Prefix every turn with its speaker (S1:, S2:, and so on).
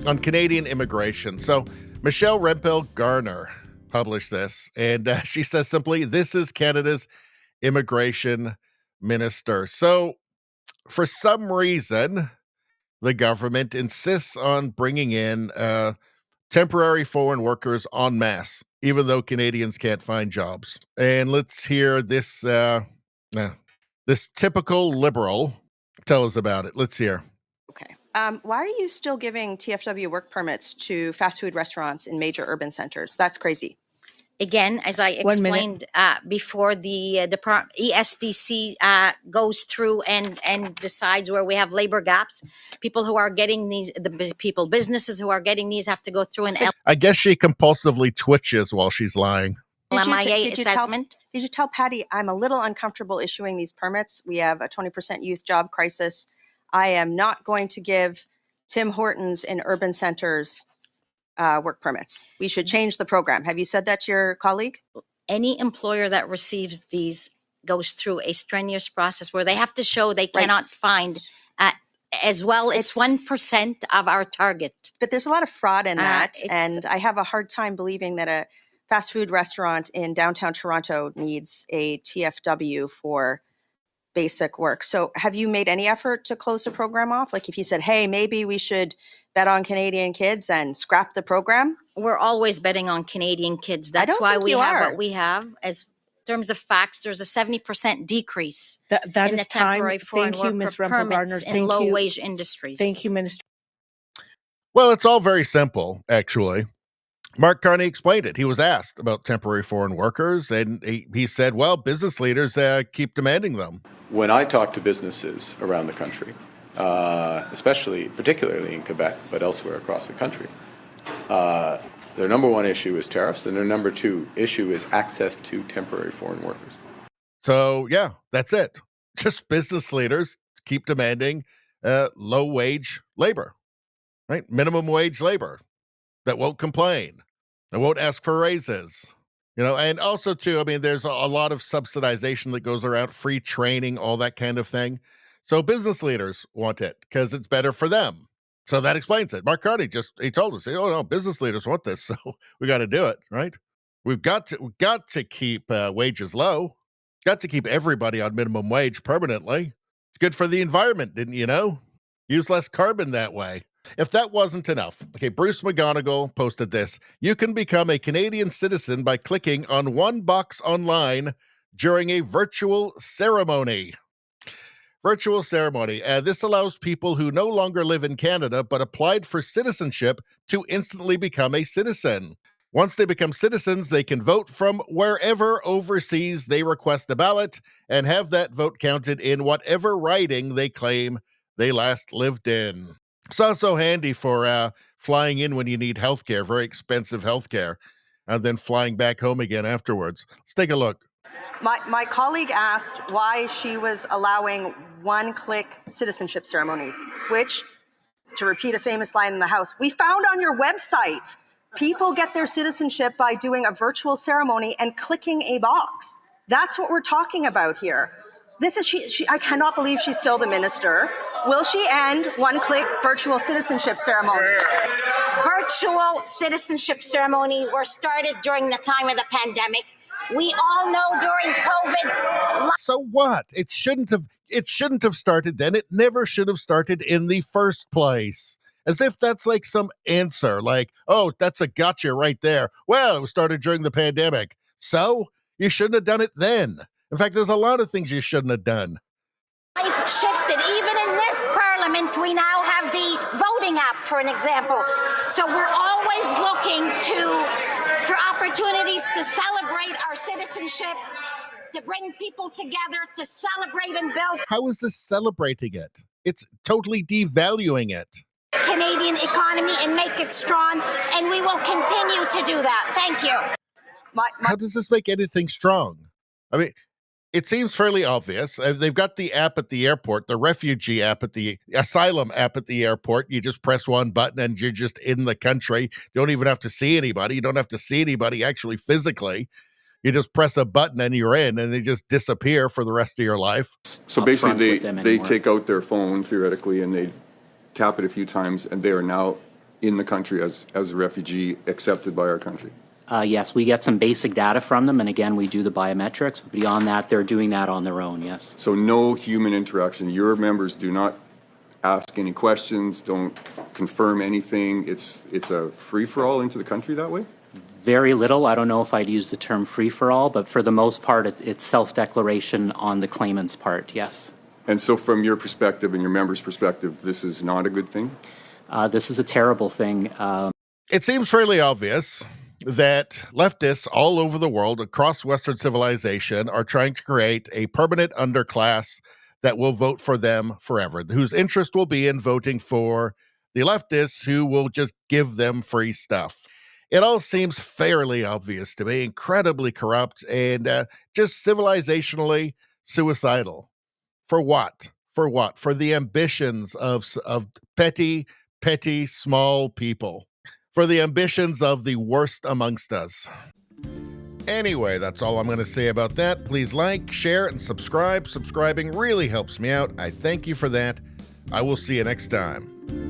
S1: on Canadian immigration. So Michelle Rempel-Garner published this, and she says simply, this is Canada's immigration minister. So for some reason, the government insists on bringing in temporary foreign workers en masse, even though Canadians can't find jobs. And let's hear this this typical liberal tell us about it. Let's hear.
S2: Okay. Why are you still giving TFW work permits to fast food restaurants in major urban centers? That's crazy.
S3: Again, as I explained before, the ESDC goes through and decides where we have labor gaps. People who are getting these, businesses who are getting these have to go through an
S1: I guess she compulsively twitches while she's lying.
S3: LMIA assessment.
S2: Did you tell Patty I'm a little uncomfortable issuing these permits? We have a 20% youth job crisis. I am not going to give Tim Hortons in urban centers work permits. We should change the program. Have you said that to your colleague?
S3: Any employer that receives these goes through a strenuous process where they have to show they cannot find as well. It's 1% of our target.
S2: But there's a lot of fraud in that. And I have a hard time believing that a fast food restaurant in downtown Toronto needs a TFW for basic work. So have you made any effort to close the program off? Like if you said, hey, maybe we should bet on Canadian kids and scrap the program?
S3: We're always betting on Canadian kids. That's why we have what we have. As in terms of facts, there's a 70% decrease
S4: that
S3: in
S4: is
S3: the temporary foreign worker permits in low-wage industries.
S4: Thank you, Minister.
S1: Well, it's all very simple, actually. Mark Carney explained it. He was asked about temporary foreign workers, and he said, well, business leaders keep demanding them.
S5: When I talk to businesses around the country, particularly in Quebec, but elsewhere across the country, their number one issue is tariffs, and their number two issue is access to temporary foreign workers.
S1: So, yeah, that's it. Just business leaders keep demanding low-wage labor, right? Minimum wage labor that won't complain, that won't ask for raises. You know, and also, too, I mean, there's a lot of subsidization that goes around, free training, all that kind of thing. So business leaders want it because it's better for them. So that explains it. Mark Carney he told us, oh, no, business leaders want this, so we got to do it, right? We've got to keep wages low, got to keep everybody on minimum wage permanently. It's good for the environment, didn't you know? Use less carbon that way. If that wasn't enough, okay, Bruce McGonigal posted this. You can become a Canadian citizen by clicking on one box online during a virtual ceremony. Virtual ceremony. This allows people who no longer live in Canada but applied for citizenship to instantly become a citizen. Once they become citizens, they can vote from wherever overseas they request a ballot and have that vote counted in whatever riding they claim they last lived in. It's also handy for flying in when you need healthcare, very expensive healthcare, and then flying back home again afterwards. Let's take a look.
S2: My colleague asked why she was allowing one-click citizenship ceremonies, which, to repeat a famous line in the House, we found on your website. People get their citizenship by doing a virtual ceremony and clicking a box. That's what we're talking about here. This is she. I cannot believe she's still the minister. Will she end one-click virtual citizenship ceremonies?
S6: Virtual citizenship ceremony were started during the time of the pandemic. We all know during COVID.
S1: So what? It shouldn't have started then. It never should have started in the first place. As if that's like some answer, like, oh, that's a gotcha right there. Well, it was started during the pandemic. So you shouldn't have done it then. In fact, there's a lot of things you shouldn't have done.
S6: Life shifted. Even in this parliament, we now have the voting app, for an example. So we're always looking for opportunities to celebrate our citizenship, to bring people together, to celebrate and build.
S1: How is this celebrating it? It's totally devaluing it.
S6: Canadian economy and make it strong, and we will continue to do that. Thank you.
S1: How does this make anything strong? I mean, it seems fairly obvious. They've got the app at the airport, the refugee app at the asylum app at the airport. You just press one button and you're just in the country. You don't even have to see anybody. You don't have to see anybody actually physically. You just press a button and you're in, and they just disappear for the rest of your life.
S7: So basically they take out their phone theoretically and they tap it a few times and they are now
S4: in the country as a refugee accepted by our country?
S7: Yes, we get some basic data from them, and again, we do the biometrics. Beyond that, they're doing that on their own, yes.
S4: So no human interaction. Your members do not ask any questions, don't confirm anything. It's a free-for-all into the country that way?
S7: Very little. I don't know if I'd use the term free-for-all, but for the most part, it's self-declaration on the claimant's part, yes.
S4: And so from your perspective and your members' perspective, this is not a good thing?
S7: This is a terrible thing.
S1: It seems fairly obvious that leftists all over the world, across Western civilization, are trying to create a permanent underclass that will vote for them forever, whose interest will be in voting for the leftists who will just give them free stuff. It all seems fairly obvious to me, incredibly corrupt, and just civilizationally suicidal. For what? For what? For the ambitions of petty, small people. For the ambitions of the worst amongst us. Anyway, that's all I'm going to say about that. Please like, share, and subscribe. Subscribing really helps me out. I thank you for that. I will see you next time.